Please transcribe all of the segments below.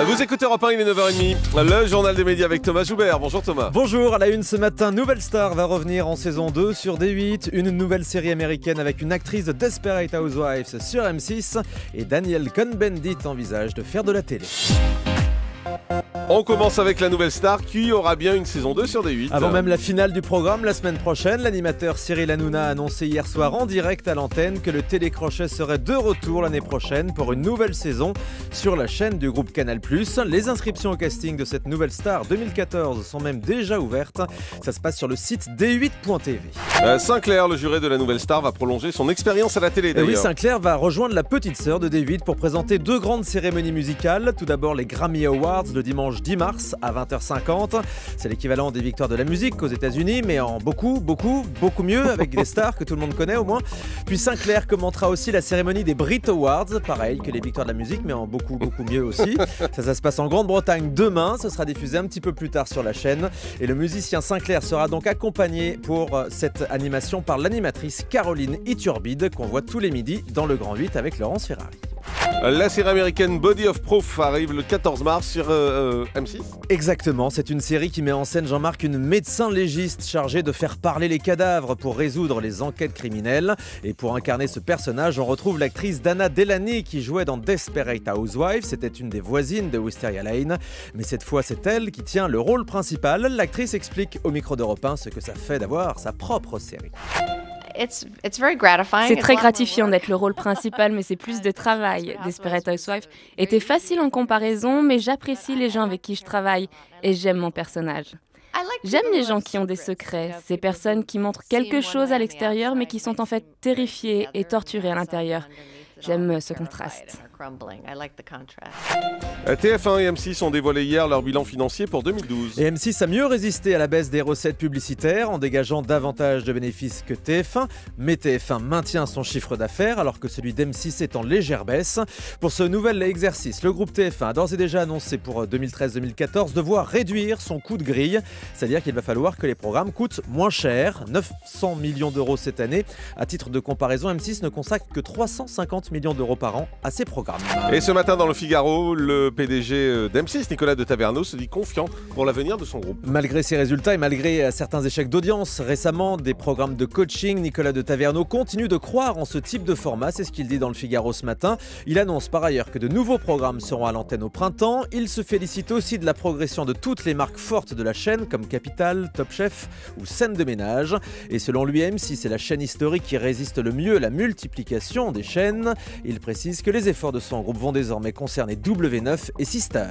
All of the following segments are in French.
Vous écoutez Europe 1, il est 9h30, le journal des médias avec Thomas Joubert. Bonjour Thomas. Bonjour, à la une ce matin, Nouvelle Star va revenir en saison 2 sur D8, une nouvelle série américaine avec une actrice de Desperate Housewives sur M6 et Daniel Cohn-Bendit envisage de faire de la télé. On commence avec la Nouvelle Star qui aura bien une saison 2 sur D8. Avant même la finale du programme, la semaine prochaine, l'animateur Cyril Hanouna a annoncé hier soir en direct à l'antenne que le télécrochet serait de retour l'année prochaine pour une nouvelle saison sur la chaîne du groupe Canal+. Les inscriptions au casting de cette Nouvelle Star 2014 sont même déjà ouvertes. Ça se passe sur le site d8.tv. Sinclair, le juré de la Nouvelle Star, va prolonger son expérience à la télé d'ailleurs. Oui, Sinclair va rejoindre la petite sœur de D8 pour présenter deux grandes cérémonies musicales. Tout d'abord les Grammy Awards le dimanche 10 mars à 20h50. C'est l'équivalent des victoires de la musique aux États-Unis, mais en beaucoup mieux, avec des stars que tout le monde connaît au moins. Puis Sinclair commentera aussi la cérémonie des Brit Awards, pareil que les victoires de la musique, mais en beaucoup mieux aussi. Ça se passe en Grande-Bretagne demain. Ce sera diffusé un petit peu plus tard sur la chaîne. Et le musicien Sinclair sera donc accompagné pour cette animation par l'animatrice Caroline Iturbide, qu'on voit tous les midis dans le Grand 8 avec Laurence Ferrari. La série américaine Body of Proof arrive le 14 mars sur M6. Exactement, c'est une série qui met en scène Jean-Marc, une médecin légiste chargée de faire parler les cadavres pour résoudre les enquêtes criminelles. Et pour incarner ce personnage, on retrouve l'actrice Dana Delany qui jouait dans Desperate Housewives. C'était une des voisines de Wisteria Lane. Mais cette fois, c'est elle qui tient le rôle principal. L'actrice explique au micro d'Europe 1 ce que ça fait d'avoir sa propre série. C'est très gratifiant d'être le rôle principal, mais c'est plus de travail. Desperate Housewives était facile en comparaison, mais j'apprécie les gens avec qui je travaille et j'aime mon personnage. J'aime les gens qui ont des secrets, ces personnes qui montrent quelque chose à l'extérieur, mais qui sont en fait terrifiées et torturées à l'intérieur. J'aime ce contraste. TF1 et M6 ont dévoilé hier leur bilan financier pour 2012. Et M6 a mieux résisté à la baisse des recettes publicitaires en dégageant davantage de bénéfices que TF1. Mais TF1 maintient son chiffre d'affaires alors que celui d'M6 est en légère baisse. Pour ce nouvel exercice, le groupe TF1 a d'ores et déjà annoncé pour 2013-2014 devoir réduire son coût de grille. C'est-à-dire qu'il va falloir que les programmes coûtent moins cher, 900 millions d'euros cette année. À titre de comparaison, M6 ne consacre que 350 millions d'euros par an à ses programmes. Et ce matin dans le Figaro, le PDG d'M6, Nicolas de Taverneau, se dit confiant pour l'avenir de son groupe. Malgré ses résultats et malgré certains échecs d'audience récemment, des programmes de coaching, Nicolas de Taverneau continue de croire en ce type de format, c'est ce qu'il dit dans le Figaro ce matin. Il annonce par ailleurs que de nouveaux programmes seront à l'antenne au printemps. Il se félicite aussi de la progression de toutes les marques fortes de la chaîne comme Capital, Top Chef ou Scène de ménage. Et selon lui, M6 est la chaîne historique qui résiste le mieux à la multiplication des chaînes. Il précise que les efforts de son groupe vont désormais concerner W9 et Sistar.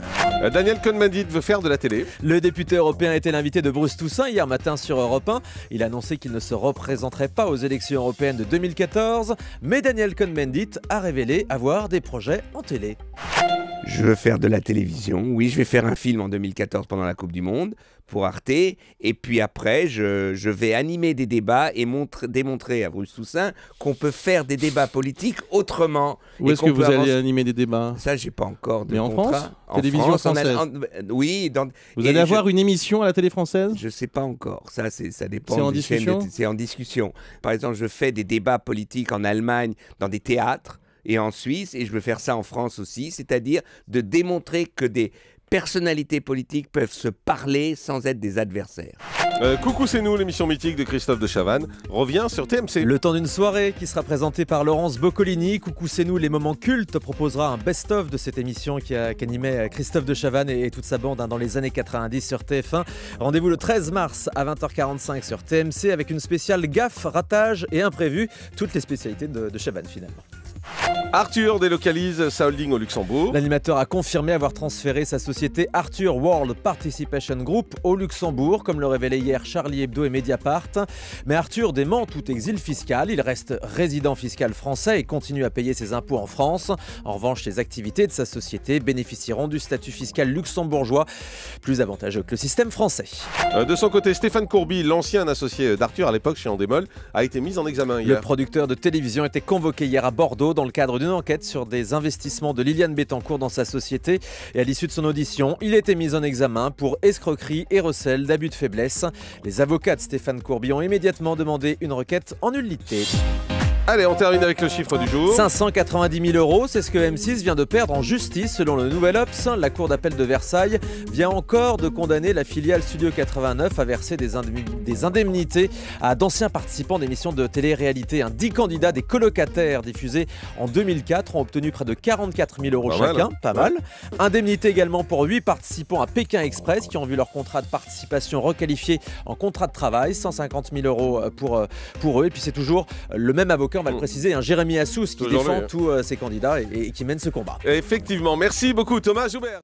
Daniel Cohn-Bendit veut faire de la télé. Le député européen était l'invité de Bruce Toussaint hier matin sur Europe 1. Il a annoncé qu'il ne se représenterait pas aux élections européennes de 2014, mais Daniel Cohn-Bendit a révélé avoir des projets en télé. Je veux faire de la télévision. Oui, je vais faire un film en 2014 pendant la Coupe du Monde pour Arte. Et puis après, je vais animer des débats et démontrer à Bruce Toussaint qu'on peut faire des débats politiques autrement. Où est-ce que vous allez animer des débats? Ça, j'ai pas encore de Mais en contrat. France, télévision française. Oui. Vous allez avoir une émission à la télé française? Je sais pas encore. Ça dépend. C'est en discussion. C'est en discussion. Par exemple, je fais des débats politiques en Allemagne dans des théâtres et en Suisse, et je veux faire ça en France aussi, c'est-à-dire de démontrer que des personnalités politiques peuvent se parler sans être des adversaires. Coucou, c'est nous, l'émission mythique de Christophe de Chavannes, revient sur TMC. Le temps d'une soirée qui sera présentée par Laurence Boccolini. Coucou, c'est nous, les moments cultes proposera un best-of de cette émission qu'animait Christophe de Chavannes et toute sa bande dans les années 90 sur TF1. Rendez-vous le 13 mars à 20h45 sur TMC avec une spéciale gaffe, ratage et imprévu. Toutes les spécialités de Chavannes finalement. Arthur délocalise sa holding au Luxembourg. L'animateur a confirmé avoir transféré sa société Arthur World Participation Group au Luxembourg, comme le révélait hier Charlie Hebdo et Mediapart. Mais Arthur dément tout exil fiscal. Il reste résident fiscal français et continue à payer ses impôts en France. En revanche, les activités de sa société bénéficieront du statut fiscal luxembourgeois, plus avantageux que le système français. De son côté, Stéphane Courby, l'ancien associé d'Arthur à l'époque chez Endemol, a été mis en examen hier. Le producteur de télévision était convoqué hier à Bordeaux dans le cadre d'une enquête sur des investissements de Liliane Bettencourt dans sa société. Et à l'issue de son audition, il était mis en examen pour escroquerie et recel d'abus de faiblesse. Les avocats de Stéphane Courby ont immédiatement demandé une requête en nullité. Allez, on termine avec le chiffre du jour. 590 000 €, c'est ce que M6 vient de perdre en justice. Selon le Nouvel Obs, la Cour d'appel de Versailles vient encore de condamner la filiale Studio 89 à verser des indemnités à d'anciens participants d'émissions de télé-réalité. 10 candidats des colocataires diffusés en 2004 ont obtenu près de 44 000 € chacun, pas mal. Indemnité également pour 8 participants à Pékin Express qui ont vu leur contrat de participation requalifié en contrat de travail, 150 000 € pour eux. Et puis c'est toujours le même avocat, on va le préciser, Jérémy Assous qui défend tous ces candidats et qui mène ce combat. Effectivement, merci beaucoup Thomas Joubert.